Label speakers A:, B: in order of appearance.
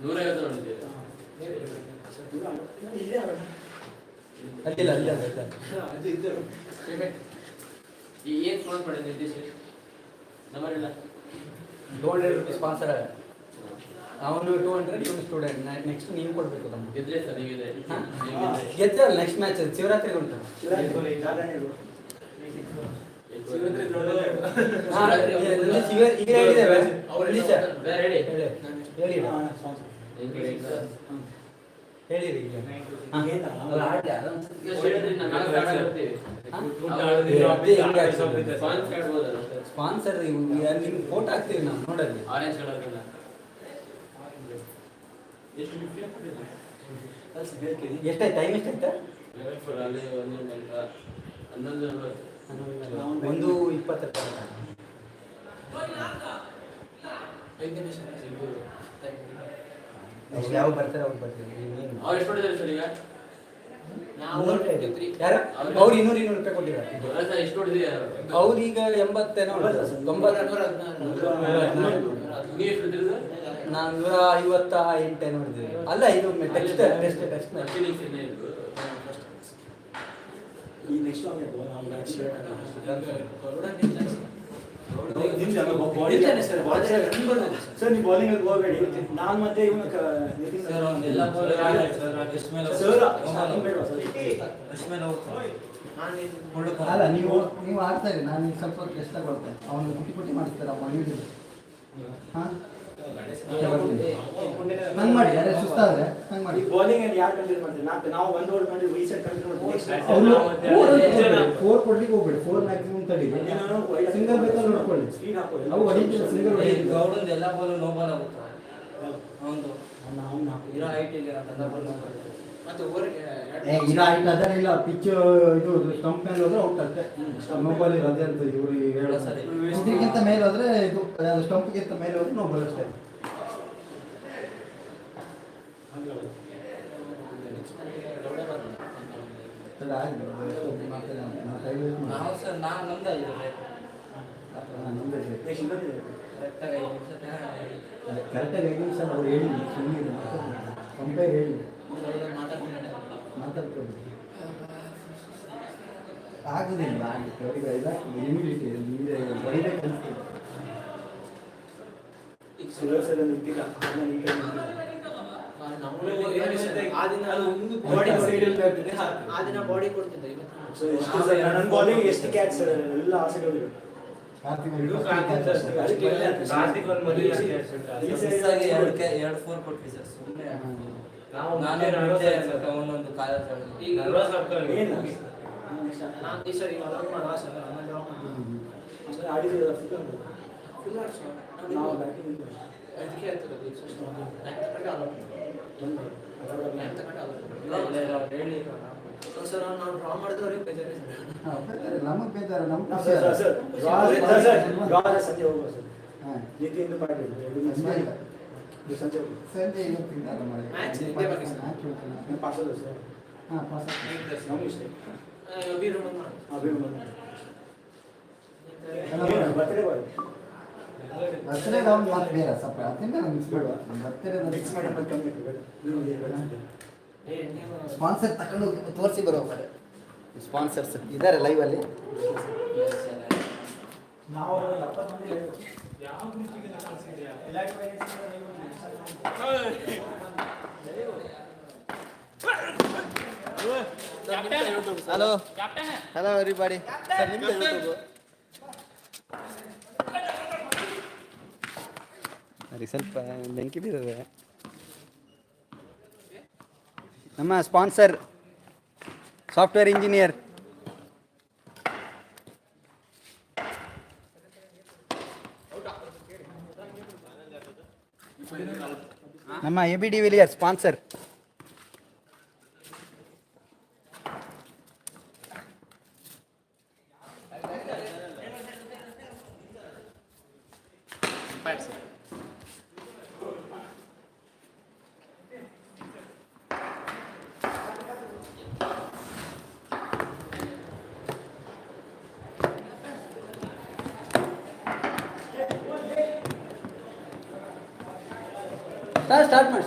A: 150 ನೋಡಿದ್ದೀವಿ.
B: ಅಡ್ಡಿಲ್ಲ ಅಲ್ಲ
A: ಏನು ಸ್ಟೂಡೆಂಟ್ ಮಾಡಿದ್ರೆ ನಿರ್ದೇಶ ನಂಬರ್ ಇಲ್ಲ.
B: 200 ರೂಪೀಸ್ ಸ್ಪಾನ್ಸರ್. ಅವನು 200, ಇವನು ಸ್ಟೂಡೆಂಟ್. ನೆಕ್ಸ್ಟ್ ನೀವು ಕೊಡಬೇಕು ನಮ್ಗೆ.
A: ಗೆದ್ರೆ ಸರ್ ನೀವಿದೆ
B: ಗೆದ್ದಲ್ಲ ನೆಕ್ಸ್ಟ್ ಮ್ಯಾಚ್ ಶಿವರಾತ್ರಿಗೆ ಉಂಟು. ಈಗ ಹೇಳಿದ್ದೇವೆ ಹೇಳಿರಿ ಈಗ ಸ್ಪಾನ್ಸರ್ ನಿಮ್ಗೆ ಫೋಟೋ ಹಾಕ್ತೀವಿ ನಾವು ನೋಡಲ್ಲಿ.
A: ಆರೆಂಜ್ ಕಲರ್
B: ಎಷ್ಟಾಯ್ತು ಟೈಮ್ ಎಷ್ಟಾಯ್ತಾ? 1:20 ಯಾವ ಬರ್ತಾರೆ ಅವ್ರು ಬರ್ತೀವಿ.
A: ಅವ್ರು ಎಷ್ಟು ಹೊಡಿದ್ದಾರೆ ಸರ್ ಈಗ?
B: ಯಾರು ಅವ್ರು 200 ರೂಪಾಯಿ ಕೊಟ್ಟಿದ್ದಾರೆ.
A: ಎಷ್ಟು ಹೊಡಿದಿದ್ದಾರೆ
B: ಅವ್ರೀಗ 80 90.
A: ನೀವು ಎಷ್ಟು ಹೊಡಿದ್ರಿ ಸರ್?
B: ನಾನು 158 ನೋಡಿದ್ದೀವಿ. ಅಲ್ಲ ಇದು ಟೆಸ್ಟ್
C: ಈ ನೆಕ್ಸ್ಟ್ ಸರ್ ನೀವು ಬೌಲಿಂಗ್ ಹೋಗಬೇಡಿ. ನಾನು ಮತ್ತೆ ಇವನು
B: ಅಲ್ಲ ನೀವು ಆಡ್ತಾರೆ. ನಾನು ಸ್ವಲ್ಪ ಟೆಸ್ಟ್ ತಗೊಳ್ತೇನೆ. ಅವನು ಕುಟಿ ಮಾಡಿಸ್ತಾರೆ. ಅವನು ಹಾಂ ನಂಗೆ ಮಾಡಿ ಅದೇ ಸುಸ್ತಾದ್ರೆ ನಂಗೆ ಮಾಡಿ.
C: ಬೌಲಿಂಗ್ ಅಲ್ಲಿ ಯಾರು ಕಂಟಿನ್ಯೂ ಮಾಡ್ತೀವಿ? ನಾವು 1 ಓವರ್ ಮಾಡಿ ರೀಸೆಟ್ ಕಂಟಿನ್ಯೂ ಮಾಡ್ತೀವಿ. 4 ಕೊಡ್ಲಿಕ್ಕೆ ಹೋಗ್ಬೇಡಿ. 4 ಮ್ಯಾಕ್ಸಿಮಮ್ ತಡೀರಿ. ಸಿಂಗಲ್ ಬೇಕಾದ್ರೆ ನೋಡ್ಕೊಳ್ಳಿ. ಸ್ಪೀಡ್ ಹಾಕೊಳ್ಳಿ. ಅವು ಹೊಡಿತೀವಿ ಸಿಂಗಲ್ ಹೊಡಿತೀವಿ.
D: ಗೌಡಂದು ಎಲ್ಲ ಬಾಲ್ ನೋ ಬಾಲ್ ಆಗುತ್ತೆ. ಅವನು ಇರೋ ಹೈಟ್ ಇಲ್ಲ ಮತ್ತೆ
B: ಇಲ್ಲ ಆಯ್ತು ಅದನ್ನೆಲ್ಲ ಪಿಚ್ ಇದು ಸ್ಟಂಪ್ ಮೇಲೆ ಹೋದ್ರೆ ಔಟ್ ಆಗ್ತದೆ. ನೋಬಲ್ ಅದೇ ಅಂತ ಇವರು ಇದಕ್ಕಿಂತ ಮೇಲೆ ಹೋದ್ರೆ ಇದು ಸ್ಟಂಪ್ಗಿಂತ ಮೇಲೆ ಹೋದ್ರೆ ನೋಬಲ್ ಅಷ್ಟೇ.
D: ನಾವು ಸರ್ ನಾನು ನಮ್ದು
B: ಕರೆಕ್ಟಾಗಿ 5 ನಿಮಿಷ ಅವ್ರು ಹೇಳಿ ಸುಮ್ಮನೆ ಕಂಪೇರ್ ಹೇಳಿ ಮಾತಾಡ್ಕೊಂಡು ಆಗುದಿಲ್ಲ. ಇಮ್ಯುನಿಟಿ ಬರೀಬೇಕು ಅನಿಸ್ತದೆ.
D: ಬಾಡಿ ಕೊಡ್ತಿದ್ದೆ.
C: ಬೌಲಿಂಗ್ ಎಷ್ಟು ಕ್ಯಾಚ್ ಎಲ್ಲ ಆಸೆಗಳು
B: ಕಾರ್ತಿಕ್
D: 2 4 ಕೊಟ್ವಿ ಸರ್. ಸುಮ್ಮನೆ ಒಂದೊಂದು ಕಾಲ
C: ಸರ್ ನಾವು ಡ್ರಾ ಮಾಡಿದವ್ರೆ
B: ನಮಗೆ ಬೇಜಾರು. ನಮ್ಮ
C: ಸಂಜೆ ಹೋಗುವ ಸರ್. ನಿತಿನ್ ಪಾಟೀಲ್ ಸಂಜೆ
B: ಸಂಜೆ ಇವತ್ತಿಂದ
C: ಪಾಸಲ್ಲ ಸರ್.
B: ಹಾಂ ಪಾಸ್
C: ಬರ್ತ್ಡೇ ಬಾಯ್
B: ಬರ್ತ್ಡೇ ರೌಂಡ್ ಮಾತು ಬೇರೆ ಸ್ವಲ್ಪ ಅದನ್ನ ಮಿಕ್ಸ್ ಮಾಡುವ. ಬರ್ತ್ಡೇ
C: ಮಿಕ್ಸ್ ಮಾಡಿ ಮತ್ತೆ ಕಮ್ಮಿ
B: ಸ್ಪಾನ್ಸರ್ ತಗೊಂಡು ತೋರಿಸಿ ಬರೋ ಸ್ಪಾನ್ಸರ್ಸ್ ಇದ್ದಾರೆ ಲೈವಲ್ಲಿ.
C: ನಾವು
B: ಹಲೋ ಹಲೋ ಎವ್ರಿಬಡಿ. ಸರ್ ನಿಮ್ದು ಯೂಟ್ಯೂಬು ಸರಿ ಸ್ವಲ್ಪ ಬೆಂಕಿ ಬೀರಿದೆ. ನಮ್ಮ ಸ್ಪಾನ್ಸರ್ ಸಾಫ್ಟ್ವೇರ್ ಇಂಜಿನಿಯರ್ ನಮ್ಮ AB ಡಿವಿಲಿಯರ್ ಸ್ಪಾನ್ಸರ್. ಸ್ಟಾರ್ಟ್ ಮಾಡಿ.